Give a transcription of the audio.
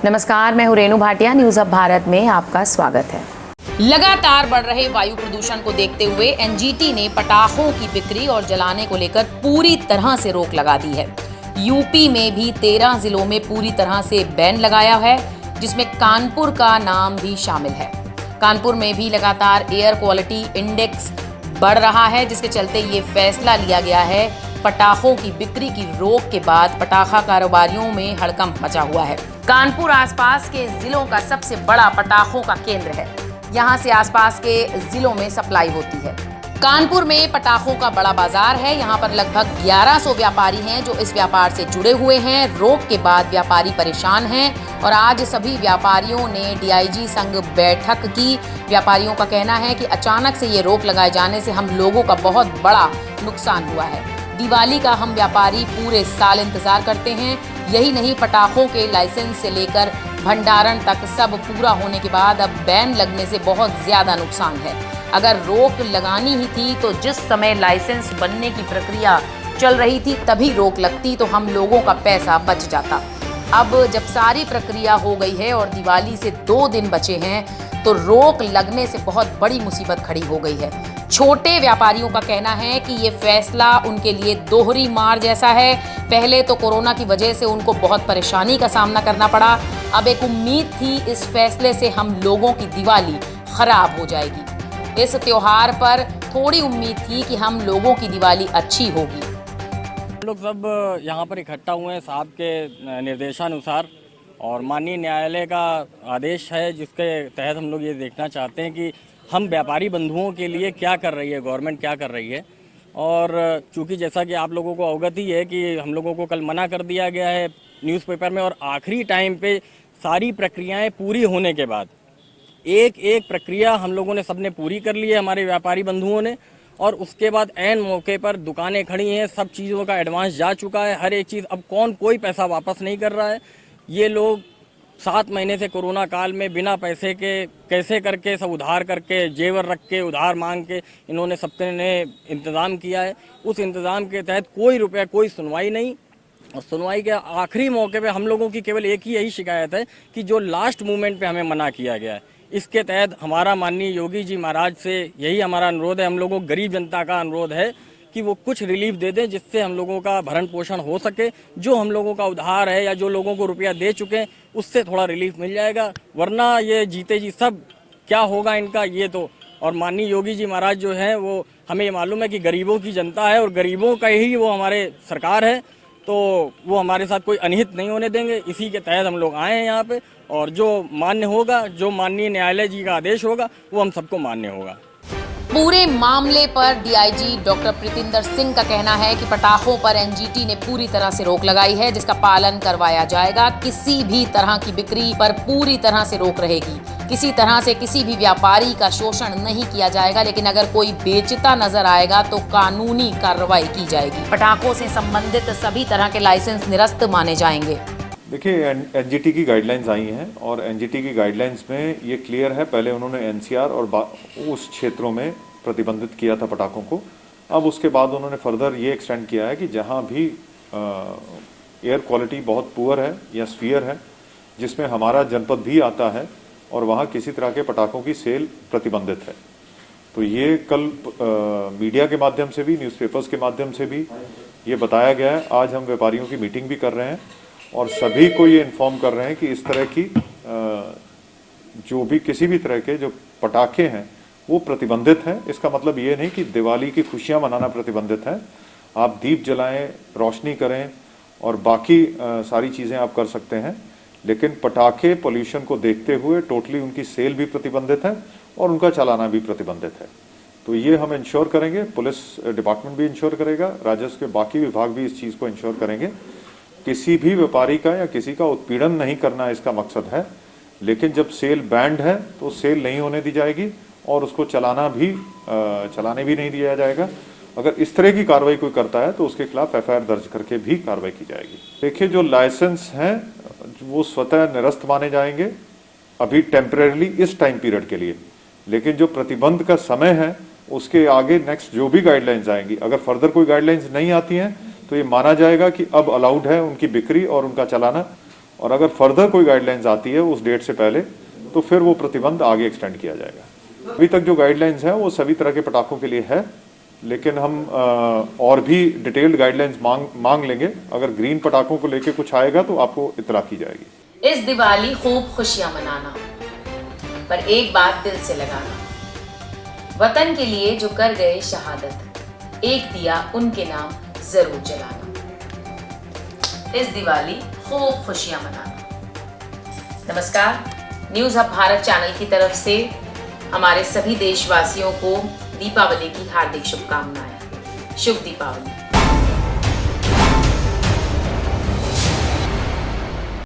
नमस्कार, मैं हूं रेणु भाटिया। न्यूज अब भारत में आपका स्वागत है। लगातार बढ़ रहे वायु प्रदूषण को देखते हुए एनजीटी ने पटाखों की बिक्री और जलाने को लेकर पूरी तरह से रोक लगा दी है। यूपी में भी 13 जिलों में पूरी तरह से बैन लगाया है, जिसमें कानपुर का नाम भी शामिल है। कानपुर में भी लगातार एयर क्वालिटी इंडेक्स बढ़ रहा है, जिसके चलते ये फैसला लिया गया है। पटाखों की बिक्री की रोक के बाद पटाखा कारोबारियों में हड़कंप मचा हुआ है। कानपुर आसपास के जिलों का सबसे बड़ा पटाखों का केंद्र है। यहाँ से आसपास के जिलों में सप्लाई होती है। कानपुर में पटाखों का बड़ा बाजार है। यहाँ पर लगभग 1100 व्यापारी हैं जो इस व्यापार से जुड़े हुए हैं। रोक के बाद व्यापारी परेशान हैं और आज सभी व्यापारियों ने डीआईजी संग बैठक की। व्यापारियों का कहना है कि अचानक से ये रोक लगाए जाने से हम लोगों का बहुत बड़ा नुकसान हुआ है। दिवाली का हम व्यापारी पूरे साल इंतजार करते हैं। यही नहीं, पटाखों के लाइसेंस से लेकर भंडारण तक सब पूरा होने के बाद अब बैन लगने से बहुत ज़्यादा नुकसान है। अगर रोक लगानी ही थी तो जिस समय लाइसेंस बनने की प्रक्रिया चल रही थी तभी रोक लगती तो हम लोगों का पैसा बच जाता। अब जब सारी प्रक्रिया हो गई है और दिवाली से 2 दिन बचे हैं तो रोक लगने से बहुत बड़ी मुसीबत खड़ी हो गई है। छोटे व्यापारियों का कहना है कि ये फैसला उनके लिए दोहरी मार जैसा है। पहले तो कोरोना की वजह से उनको बहुत परेशानी का सामना करना पड़ा। अब एक उम्मीद थी इस फैसले से हम लोगों की दिवाली खराब हो जाएगी। इस त्योहार पर थोड़ी उम्मीद थी कि हम लोगों की दिवाली अच्छी होगी। हम लोग सब यहाँ पर इकट्ठा हुए हैं साहब के निर्देशानुसार, और माननीय न्यायालय का आदेश है जिसके तहत हम लोग ये देखना चाहते हैं कि हम व्यापारी बंधुओं के लिए क्या कर रही है गवर्नमेंट, क्या कर रही है। और चूँकि जैसा कि आप लोगों को अवगत ही है कि हम लोगों को कल मना कर दिया गया है न्यूज़पेपर में, और आखिरी टाइम पे सारी प्रक्रियाएं पूरी होने के बाद एक एक प्रक्रिया हम लोगों ने सबने पूरी कर ली है, हमारे व्यापारी बंधुओं ने। और उसके बाद ऐन मौके पर दुकानें खड़ी हैं, सब चीज़ों का एडवांस जा चुका है, हर एक चीज़। अब कोई पैसा वापस नहीं कर रहा है। ये लोग 7 महीने से कोरोना काल में बिना पैसे के कैसे करके सब उधार करके, जेवर रख के, उधार मांग के इन्होंने सबके ने इंतज़ाम किया है। उस इंतज़ाम के तहत कोई रुपया, कोई सुनवाई नहीं। और सुनवाई के आखिरी मौके पे हम लोगों की केवल एक ही यही शिकायत है कि जो लास्ट मोमेंट पे हमें मना किया गया है, इसके तहत हमारा माननीय योगी जी महाराज से यही हमारा अनुरोध है, हम लोगों गरीब जनता का अनुरोध है कि वो कुछ रिलीफ दे दें जिससे हम लोगों का भरण पोषण हो सके। जो हम लोगों का उधार है या जो लोगों को रुपया दे चुके हैं उससे थोड़ा रिलीफ मिल जाएगा, वरना ये जीते जी सब क्या होगा इनका ये तो। और माननीय योगी जी महाराज जो हैं वो हमें ये मालूम है कि गरीबों की जनता है और गरीबों का ही वो हमारे सरकार है, तो वो हमारे साथ कोई अनहित नहीं होने देंगे। इसी के तहत हम लोग आए हैं यहाँ पे, और जो मान्य होगा, जो माननीय न्यायालय जी का आदेश होगा वो हम सबको मान्य होगा। पूरे मामले पर डीआईजी डॉक्टर प्रीतिंदर सिंह का कहना है कि पटाखों पर एनजीटी ने पूरी तरह से रोक लगाई है, जिसका पालन करवाया जाएगा। किसी भी तरह की बिक्री पर पूरी तरह से रोक रहेगी। किसी तरह से किसी भी व्यापारी का शोषण नहीं किया जाएगा, लेकिन अगर कोई बेचता नजर आएगा तो कानूनी कार्रवाई की जाएगी। पटाखों से संबंधित सभी तरह के लाइसेंस निरस्त माने जाएंगे। देखिए, एनजीटी की गाइडलाइंस आई हैं और एनजीटी की गाइडलाइंस में ये क्लियर है। पहले उन्होंने एनसीआर और उस क्षेत्रों में प्रतिबंधित किया था पटाखों को। अब उसके बाद उन्होंने फर्दर ये एक्सटेंड किया है कि जहां भी एयर क्वालिटी बहुत पुअर है या स्फीयर है, जिसमें हमारा जनपद भी आता है, और वहां किसी तरह के पटाखों की सेल प्रतिबंधित है। तो ये कल मीडिया के माध्यम से भी, न्यूज़पेपर्स के माध्यम से भी ये बताया गया है। आज हम व्यापारियों की मीटिंग भी कर रहे हैं और सभी को ये इन्फॉर्म कर रहे हैं कि इस तरह की जो भी किसी भी तरह के जो पटाखे हैं वो प्रतिबंधित हैं। इसका मतलब ये नहीं कि दिवाली की खुशियां मनाना प्रतिबंधित है। आप दीप जलाएं, रोशनी करें और बाकी सारी चीज़ें आप कर सकते हैं, लेकिन पटाखे पोल्यूशन को देखते हुए टोटली उनकी सेल भी प्रतिबंधित है और उनका चलाना भी प्रतिबंधित है। तो ये हम इंश्योर करेंगे, पुलिस डिपार्टमेंट भी इंश्योर करेगा, राजस्व के बाकी विभाग भी इस चीज़ को इंश्योर करेंगे। किसी भी व्यापारी का या किसी का उत्पीड़न नहीं करना इसका मकसद है, लेकिन जब सेल बैंड है तो सेल नहीं होने दी जाएगी और उसको चलाने भी नहीं दिया जाएगा। अगर इस तरह की कार्रवाई कोई करता है तो उसके खिलाफ एफआईआर दर्ज करके भी कार्रवाई की जाएगी। देखिए, जो लाइसेंस हैं वो स्वतः निरस्त माने जाएंगे अभी टेम्परेरीली इस टाइम पीरियड के लिए, लेकिन जो प्रतिबंध का समय है उसके आगे नेक्स्ट जो भी गाइडलाइंस आएंगी, अगर फर्दर कोई गाइडलाइंस नहीं आती हैं तो ये माना जाएगा कि अब अलाउड है उनकी बिक्री और उनका चलाना, और अगर फर्दर कोई गाइडलाइंस आती है उस डेट से पहले तो फिर वो प्रतिबंध आगे एक्सटेंड किया जाएगा। अभी तक जो गाइडलाइंस है वो सभी तरह के पटाखों के लिए है, लेकिन हम और भी डिटेल्ड गाइडलाइंस मांग लेंगे। अगर ग्रीन पटाखों को लेके कुछ आएगा तो आपको इतला की जाएगी। इस दिवाली खूब खुशियां मनाना, पर एक बात दिल से लगाना, वतन के लिए जो कर गए शहादत, एक दिया उनके नाम जरूर जलाना। इस दिवाली खूब खुशियां मनाना। नमस्कार, न्यूज़ हब भारत चैनल की तरफ से हमारे सभी देशवासियों को दीपावली की हार्दिक शुभकामनाएं। शुभ दीपावली।